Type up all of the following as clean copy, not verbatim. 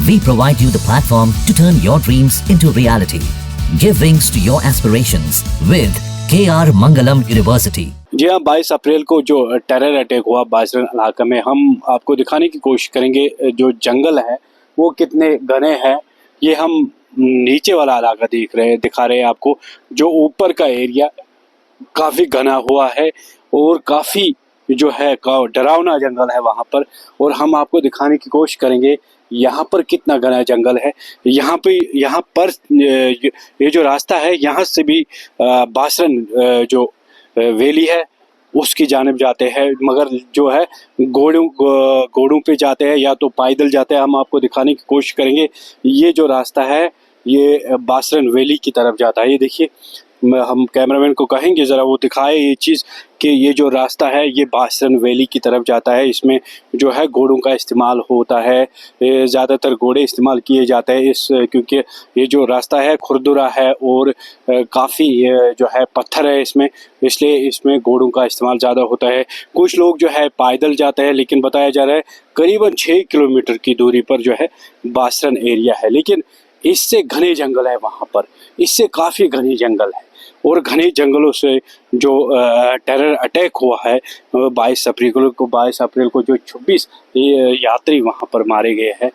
We provide you the platform to turn your dreams into reality. Give wings to your aspirations with KR Mangalam University. जी हाँ, 22 अप्रैल को जो terror attack हुआ बासरन इलाका में, हम आपको दिखाने की कोशिश करेंगे जो जंगल है वो कितने घने हैं। ये हम नीचे वाला इलाका दिखा रहे हैं आपको। जो ऊपर का एरिया काफ़ी घना हुआ है और काफ़ी जो है डरावना जंगल है वहाँ पर, और हम आपको दिखाने की कोशिश करेंगे यहाँ पर कितना घना जंगल है। यहाँ पर ये जो रास्ता है यहाँ से भी बासरन जो वैली है उसकी जानिब जाते हैं, मगर जो है घोड़ों पे जाते हैं या तो पैदल जाते हैं। हम आपको दिखाने की कोशिश करेंगे। ये जो रास्ता है ये बासरन वैली की तरफ जाता है। ये देखिए, हम कैमरामैन को कहेंगे ज़रा वो दिखाए ये चीज़ कि ये जो रास्ता है ये बासरन वैली की तरफ जाता है। इसमें जो है घोड़ों का इस्तेमाल होता है, ज़्यादातर घोड़े इस्तेमाल किए जाते हैं क्योंकि ये जो रास्ता है खुरदुरा है और काफ़ी जो है पत्थर है इसमें, इसलिए इसमें घोड़ों का इस्तेमाल ज़्यादा होता है। कुछ लोग जो है पैदल जाते हैं, लेकिन बताया जा रहा है करीबन 6 किलोमीटर की दूरी पर जो है बासरन एरिया है, लेकिन इससे घने जंगल है वहाँ पर, इससे काफ़ी घने जंगल है। और घने जंगलों से जो टेरर अटैक हुआ है 22 अप्रैल को जो 26 यात्री वहाँ पर मारे गए हैं,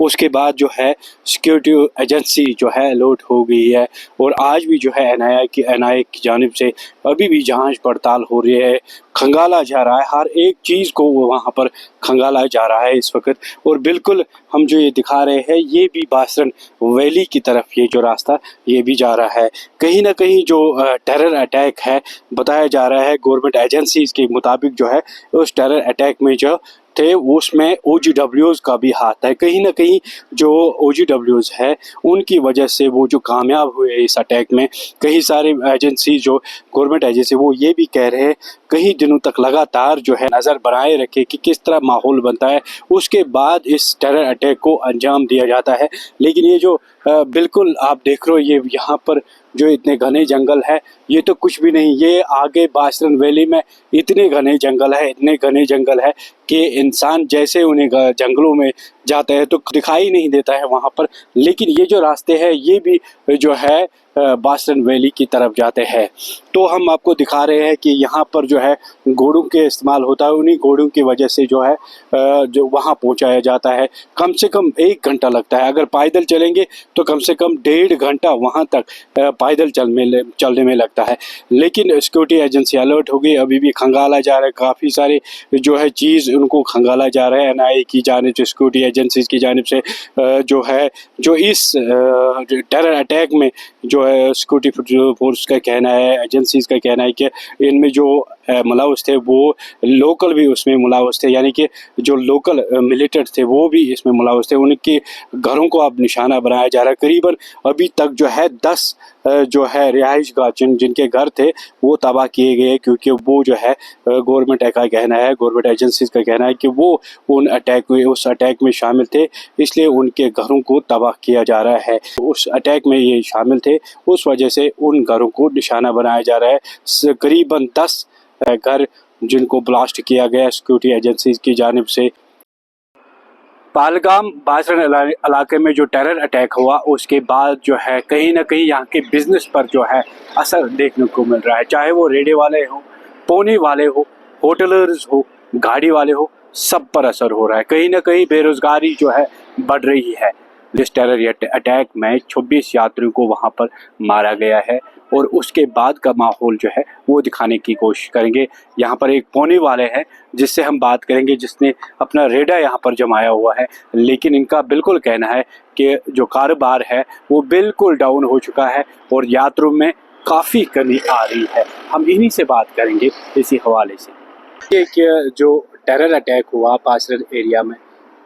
उसके बाद जो है सिक्योरिटी एजेंसी जो है अलर्ट हो गई है। और आज भी जो है एनआईए की जानिब से अभी भी जांच पड़ताल हो रही है, खंगाला जा रहा है, हर एक चीज़ को वहाँ पर खंगाला जा रहा है इस वक्त। और बिल्कुल हम जो ये दिखा रहे हैं ये भी बासरन वैली की तरफ ये जो रास्ता ये भी जा रहा है। कहीं ना कहीं जो टेरर अटैक है बताया जा रहा है गवर्नमेंट एजेंसीज के मुताबिक जो है उस टेरर अटैक में जो थे उसमें OGWs का भी हाथ है। कहीं ना कहीं जो OGWs है उनकी वजह से वो जो कामयाब हुए इस अटैक में, कई सारे एजेंसी जो गवर्नमेंट एजेंसी वो ये भी कह रहे हैं कई दिनों तक लगातार जो है नज़र बनाए रखे कि किस तरह माहौल बनता है, उसके बाद इस टेरर अटैक को अंजाम दिया जाता है। लेकिन ये जो बिल्कुल आप देख रहे हो ये यहाँ पर जो इतने घने जंगल है ये तो कुछ भी नहीं, ये आगे बासरन वैली में इतने घने जंगल है कि इंसान जैसे उन्हें जंगलों में जाते हैं तो दिखाई नहीं देता है वहाँ पर। लेकिन ये जो रास्ते हैं ये भी जो है बासरन वैली की तरफ जाते हैं। तो हम आपको दिखा रहे हैं कि यहाँ पर जो है घोड़ों के इस्तेमाल होता है, उन्हीं घोड़ों की वजह से जो है जो वहाँ पहुँचाया जाता है। कम से कम 1 घंटा लगता है, अगर पैदल चलेंगे तो कम से कम 1.5 घंटा वहाँ तक पैदल चलने में लगता है। लेकिन सिक्योरिटी एजेंसी अलर्ट हो गई, अभी भी खंगाला जा रहा है, काफ़ी सारे जो है चीज़ उनको खंगाला जा रहा है एनआईए की जानिब से, सिक्योरिटी एजेंसीज की जानिब से। जो है जो इस टेरर अटैक में जो है सिक्योरिटी फोर्स का कहना है, एजेंसीज का कहना है कि इनमें जो मुलव्वस थे वो लोकल भी उसमें मुलव्वस थे, यानी कि जो लोकल मिलिटेंट थे वो भी इसमें मुलव्वस थे। उनके घरों को अब निशाना बनाया जा रहा है। करीबन अभी तक जो है 10 जो है रिहाइश गाह जिनके घर थे वो तबाह किए गए, क्योंकि वो जो है गवर्नमेंट का कहना है, गवर्नमेंट एजेंसीज का कहना है कि वो उस अटैक में शामिल थे, इसलिए उनके घरों को तबाह किया जा रहा है। उस अटैक में ये शामिल थे, उस वजह से उन घरों को निशाना बनाया जा रहा है। करीबन 10 घर जिनको ब्लास्ट किया गया सिक्योरिटी एजेंसीज की जानिब से। पहलगाम बासरन इलाके में जो टेरर अटैक हुआ उसके बाद जो है कहीं ना कहीं यहाँ के बिजनेस पर जो है असर देखने को मिल रहा है, चाहे वो रेडे वाले हो, पोने वाले हो, होटलर्स हो, गाड़ी वाले हो, सब पर असर हो रहा है। कहीं ना कहीं बेरोजगारी जो है बढ़ रही है। इस टेरर अटैक में 26 यात्रियों को वहाँ पर मारा गया है और उसके बाद का माहौल जो है वो दिखाने की कोशिश करेंगे। यहाँ पर एक पोने वाले हैं जिससे हम बात करेंगे, जिसने अपना रेडा यहाँ पर जमाया हुआ है, लेकिन इनका बिल्कुल कहना है कि जो कारोबार है वो बिल्कुल डाउन हो चुका है और यात्रियों में काफ़ी कमी आ रही है। हम इन्हीं से बात करेंगे इसी हवाले से कि जो टेरर अटैक हुआ बासरन एरिया में,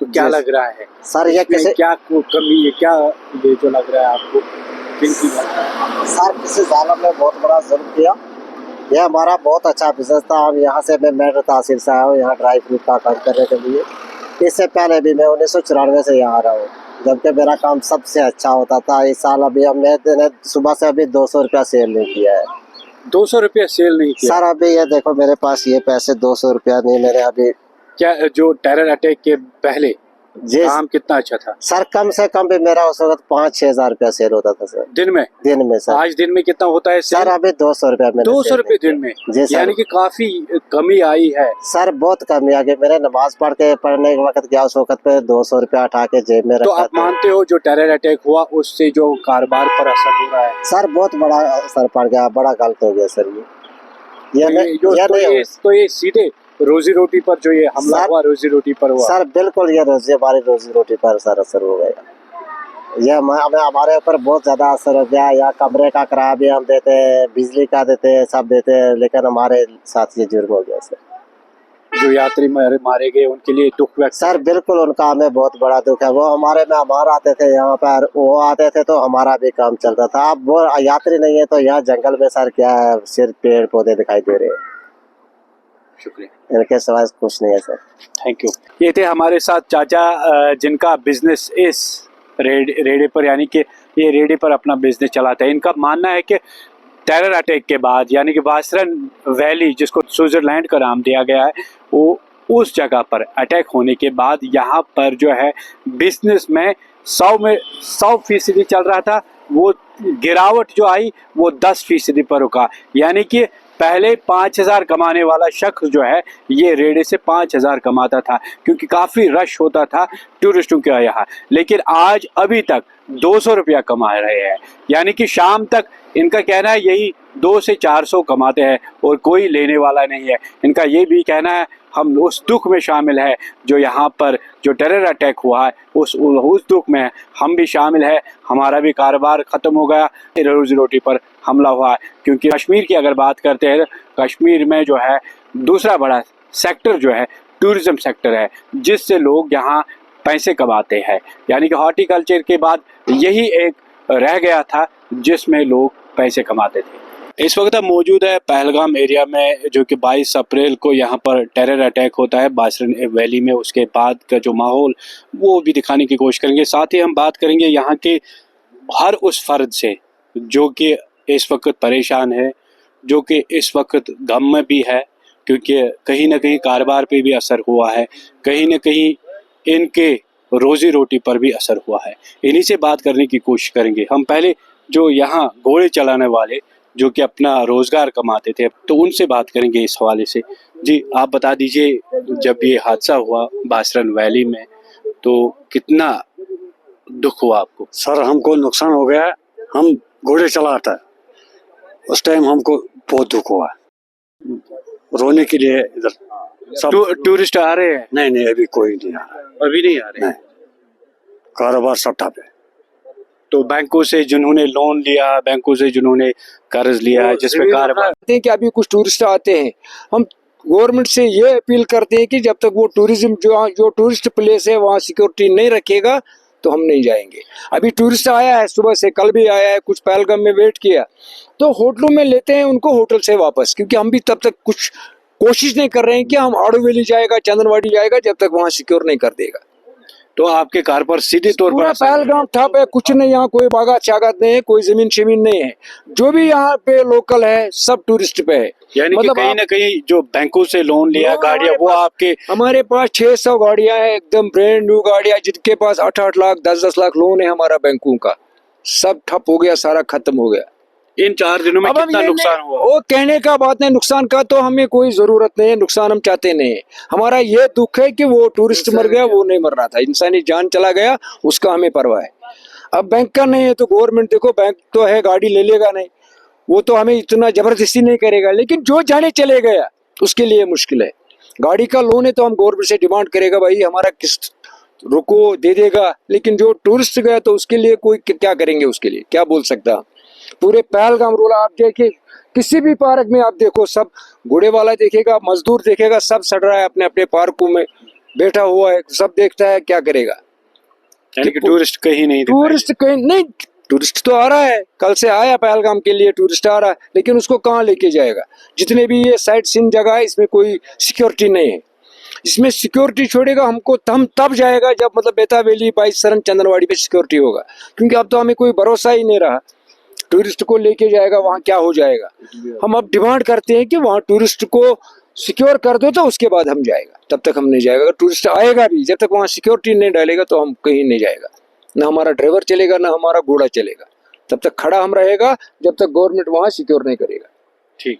तो क्या लग रहा है सर? ये कैसे, क्या कमी है, क्या ये जो लग रहा है आपको किनकी लग रहा है? सर किसी जालिम ने बहुत बड़ा जुल्म किया। यह हमारा बहुत अच्छा बिजनेस था। हम यहाँ से मैं मेरठ तहसील से आया हूँ यहाँ ड्राई फ्रूट का काम करने के लिए। इससे पहले भी मैं 1994 से यहाँ रहा हूँ, जबकि मेरा काम सबसे अच्छा होता था। इस साल अभी हमने सुबह से अभी 200 रुपया सेल नहीं किया है। 200 रुपया सेल नहीं किया सर? अभी ये देखो मेरे पास ये पैसे 200 रुपया नहीं, मैंने अभी क्या जो टेरर अटैक के पहले जी काम कितना अच्छा था सर, कम से कम भी मेरा उस वक्त 5-6 हजार रुपया सेल होता था सर दिन में? सर। आज दिन में कितना होता है सर अभी 200 रुपया मैंने 200 सेल रुपए दिन में? जी सर। यानी कि काफी कमी आई है सर बहुत कमी आ गई। मेरे नमाज पढ़ने के वक्त गया, उस वक्त पे 200 रुपया उठा के जेब में तो रखा आप मानते हो जो टेरर अटैक हुआ उससे जो कारोबार पर असर हो रहा है? सर बहुत बड़ा असर पड़ गया, बड़ा गलत हो गया सर तो ये सीधे रोजी रोटी पर जो ये हमला हुआ, रोजी रोटी पर हुआ सर। बिल्कुल ये हमारी रोजी रोटी पर सर असर हो गया। ये हमारे ऊपर बहुत ज्यादा असर हो गया। या कमरे का किराया भी हम देते, बिजली का देते, सब देते, लेकिन हमारे साथ ये जुर्म हो गया सर। जो यात्री मारे गए उनके लिए दुख व्यक्त सर बिल्कुल उनका हमें बहुत बड़ा दुख है। वो हमारे मेहमान आते थे यहाँ पर, वो आते थे तो हमारा भी काम चलता था। अब वो यात्री नहीं है तो यहाँ जंगल में सर क्या है, सिर्फ पेड़ पौधे दिखाई दे रहे हैं। शुक्रिया, इनके सिवाय कुछ नहीं है सर। Thank you. ये थे हमारे साथ चाचा जिनका बिजनेस इस रेडे पर, यानी कि ये रेडे पर अपना बिजनेस चलाते हैं। इनका मानना है कि टेरर अटैक के बाद, यानी कि बासरन वैली जिसको स्विट्जरलैंड का नाम दिया गया है, वो उस जगह पर अटैक होने के बाद यहाँ पर जो है बिजनेस में 100% चल रहा था, वो गिरावट जो आई वो 10% पर रुका। यानी कि पहले 5000 कमाने वाला शख्स जो है ये रेडे से 5000 कमाता था, क्योंकि काफ़ी रश होता था टूरिस्टों के यहाँ। लेकिन आज अभी तक 200 रुपया कमा रहे हैं। यानी कि शाम तक इनका कहना है यही 200 से 400 कमाते हैं और कोई लेने वाला नहीं है। इनका ये भी कहना है हम उस दुख में शामिल है जो यहाँ पर जो टेरर अटैक हुआ है उस दुख में हम भी शामिल है। हमारा भी कारोबार ख़त्म हो गया, रोजी रोटी पर हमला हुआ है। क्योंकि कश्मीर की अगर बात करते हैं, कश्मीर में जो है दूसरा बड़ा सेक्टर जो है टूरिज़्म सेक्टर है, जिससे लोग यहाँ पैसे कमाते हैं। यानी कि हॉर्टिकल्चर के बाद यही एक रह गया था जिसमें लोग पैसे कमाते थे। इस वक्त हम मौजूद है पहलगाम एरिया में, जो कि 22 अप्रैल को यहाँ पर टेरर अटैक होता है बासरन वैली में। उसके बाद का जो माहौल वो भी दिखाने की कोशिश करेंगे। साथ ही हम बात करेंगे यहाँ के हर उस फर्द से जो कि इस वक्त परेशान है, जो कि इस वक्त गम में भी है, क्योंकि कहीं ना कहीं कारोबार पे भी असर हुआ है, कहीं ना कहीं इनके रोजी रोटी पर भी असर हुआ है। इन्हीं से बात करने की कोशिश करेंगे। हम पहले जो यहाँ घोड़े चलाने वाले जो कि अपना रोजगार कमाते थे, तो उनसे बात करेंगे इस हवाले से। जी आप बता दीजिए, जब ये हादसा हुआ बासरन वैली में तो कितना दुख हुआ आपको? सर हमको नुकसान हो गया। हम घोड़े चलाता है, उस टाइम हमको बहुत दुख हुआ। रोने के लिए इधर सब टूरिस्ट आ रहे हैं? नहीं अभी कोई नहीं आ रहा। अभी नहीं आ रहे? कारोबार सब ठप है। तो बैंकों से जिन्होंने लोन लिया, बैंकों से जिन्होंने कर्ज लिया, जिसमें कारोबार कि अभी कुछ टूरिस्ट आते हैं, हम गवर्नमेंट से ये अपील करते हैं कि जब तक वो टूरिज्म जो टूरिस्ट प्लेस है वहाँ सिक्योरिटी नहीं रखेगा तो हम नहीं जाएंगे। अभी टूरिस्ट आया है, सुबह से कल भी आया है, कुछ पहलगाम में वेट किया, तो होटलों में लेते हैं उनको होटल से वापस, क्योंकि हम भी तब तक कुछ कोशिश नहीं कर रहे हैं कि हम आड़ू वैली जाएगा, चंदनवाड़ी जाएगा, जब तक वहाँ सिक्योर नहीं कर देगा। तो आपके कार पर सीधे तौर पर पहलगाम ठप है, कुछ नहीं, यहाँ कोई बागा चागत नहीं है, कोई जमीन शमीन नहीं है। जो भी यहाँ पे लोकल है सब टूरिस्ट पे है। यानी कि कहीं ना कहीं जो बैंकों से लोन लिया गाड़ियां, वो आपके हमारे पास 600 गाड़ियां हैं, एकदम ब्रांड न्यू गाड़ियां, जिनके पास 8-8 लाख 10-10 लाख लोन है हमारा बैंकों का, सब ठप हो गया, सारा खत्म हो गया। इन 4 दिनों में कितना नुकसान हुआ? वो कहने का बात नहीं, नुकसान का तो हमें कोई जरूरत नहीं है, नुकसान हम चाहते नहीं है। हमारा ये दुख है कि वो टूरिस्ट मर गया, वो नहीं मरना था, इंसानी जान चला गया, उसका हमें परवाह है। अब बैंक का नहीं है तो गवर्नमेंट देखो, बैंक तो है, गाड़ी ले लेगा नहीं, वो तो हमें इतना जबरदस्ती नहीं करेगा, लेकिन जो जाने चले गया उसके लिए मुश्किल है। गाड़ी का लोन है तो हम गवर्नमेंट से डिमांड करेगा भाई हमारा किस्त रुको, दे देगा, लेकिन जो टूरिस्ट गया तो उसके लिए कोई क्या करेंगे, उसके लिए क्या बोल सकता। पूरे पहलगाम रोला आप देखिए, किसी भी पार्क में आप देखो, सब घोड़े वाला देखेगा, मजदूर देखेगा, सब सड़ रहा है, अपने अपने पार्कों में बैठा हुआ है, सब देखता है, क्या करेगा। यानी कि टूरिस्ट कहीं नहीं, टूरिस्ट तो आ रहा है, कल से आया पहलगाम के लिए, टूरिस्ट आ रहा है, लेकिन उसको कहाँ लेके जाएगा। जितने भी ये साइट सीन जगह है इसमें कोई सिक्योरिटी नहीं है, इसमें सिक्योरिटी छोड़ेगा हमको, हम तब जाएगा जब मतलब बेता वैली, बाईसरन, चंदनवाड़ी पे सिक्योरिटी होगा, क्योंकि अब तो हमें कोई भरोसा ही नहीं रहा। टूरिस्ट को लेके जाएगा, वहाँ क्या हो जाएगा। हम अब डिमांड करते हैं कि वहाँ टूरिस्ट को सिक्योर कर दो तो उसके बाद हम जाएगा, तब तक हम नहीं जाएगा। अगर टूरिस्ट आएगा भी, जब तक वहाँ सिक्योरिटी नहीं डालेगा तो हम कहीं नहीं जाएगा। ना हमारा ड्राइवर चलेगा, ना हमारा घोड़ा चलेगा। तब तक खड़ा हम रहेगा जब तक गवर्नमेंट वहाँ सिक्योर नहीं करेगा। ठीक,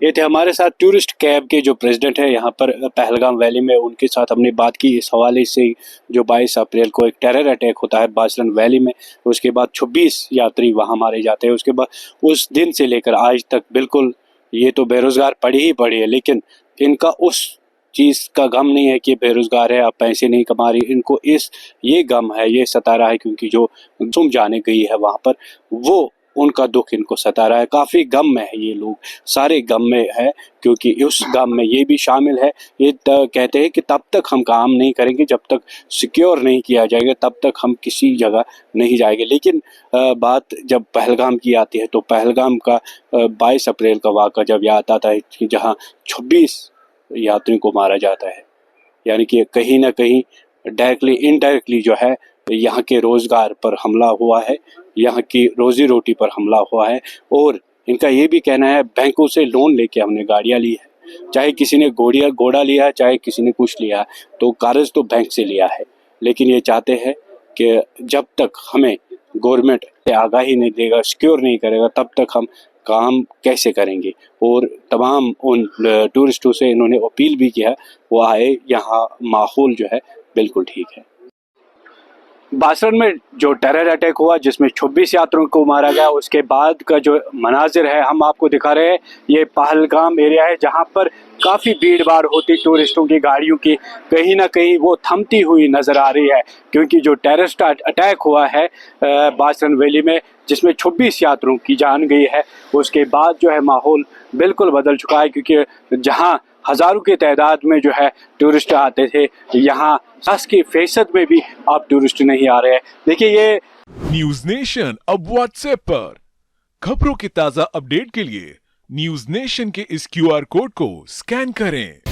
ये थे हमारे साथ टूरिस्ट कैब के जो प्रेसिडेंट है यहाँ पर पहलगाम वैली में। उनके साथ हमने बात की इस हवाले से जो 22 अप्रैल को एक टेरर अटैक होता है बासरन वैली में, उसके बाद 26 यात्री वहाँ मारे जाते हैं। उसके बाद उस दिन से लेकर आज तक बिल्कुल ये तो बेरोज़गार पड़ी ही पड़ी है, लेकिन इनका उस चीज़ का गम नहीं है कि बेरोज़गार है, आप पैसे नहीं कमा रही। इनको ये गम है, ये सता रहा है क्योंकि जो तुम जाने गई है वहाँ पर, वो उनका दुख इनको सता रहा है। काफ़ी गम में है ये लोग, सारे गम में है, क्योंकि उस गम में ये भी शामिल है। ये कहते हैं कि तब तक हम काम नहीं करेंगे जब तक सिक्योर नहीं किया जाएगा, तब तक हम किसी जगह नहीं जाएंगे। लेकिन बात जब पहलगाम की आती है तो पहलगाम का 22 अप्रैल का वाक़ा जब याद आता है कि जहाँ 26 यात्रियों को मारा जाता है, यानी कि कहीं ना कहीं डायरेक्टली इनडायरेक्टली जो है यहाँ के रोज़गार पर हमला हुआ है, यहाँ की रोज़ी रोटी पर हमला हुआ है। और इनका ये भी कहना है बैंकों से लोन लेके हमने गाड़ियाँ ली है, चाहे किसी ने घोड़ा लिया है, चाहे किसी ने कुछ लिया है, तो कागज़ तो बैंक से लिया है। लेकिन ये चाहते हैं कि जब तक हमें गवर्नमेंट आगाही नहीं देगा, सिक्योर नहीं करेगा, तब तक हम काम कैसे करेंगे। और तमाम उन टूरिस्टों से इन्होंने अपील भी किया वो आए, यहाँ माहौल जो है बिल्कुल ठीक है। बासरन में जो टेरर अटैक हुआ जिसमें 26 यात्रियों को मारा गया, उसके बाद का जो मनाजिर है हम आपको दिखा रहे हैं। ये पहलगाम एरिया है जहाँ पर काफ़ी भीड़ भाड़ होती टूरिस्टों की गाड़ियों की, कहीं ना कहीं वो थमती हुई नज़र आ रही है, क्योंकि जो टेररिस्ट अटैक हुआ है बासरन वैली में जिसमें 26 यात्रियों की जान गई है, उसके बाद जो है माहौल बिल्कुल बदल चुका है। क्योंकि जहाँ हज़ारों की तादाद में जो है टूरिस्ट आते थे, यहाँ 10% में भी अब टूरिस्ट नहीं आ रहे हैं। देखिए ये न्यूज नेशन अब व्हाट्सएप पर खबरों के ताजा अपडेट के लिए न्यूज नेशन के इस QR कोड को स्कैन करें।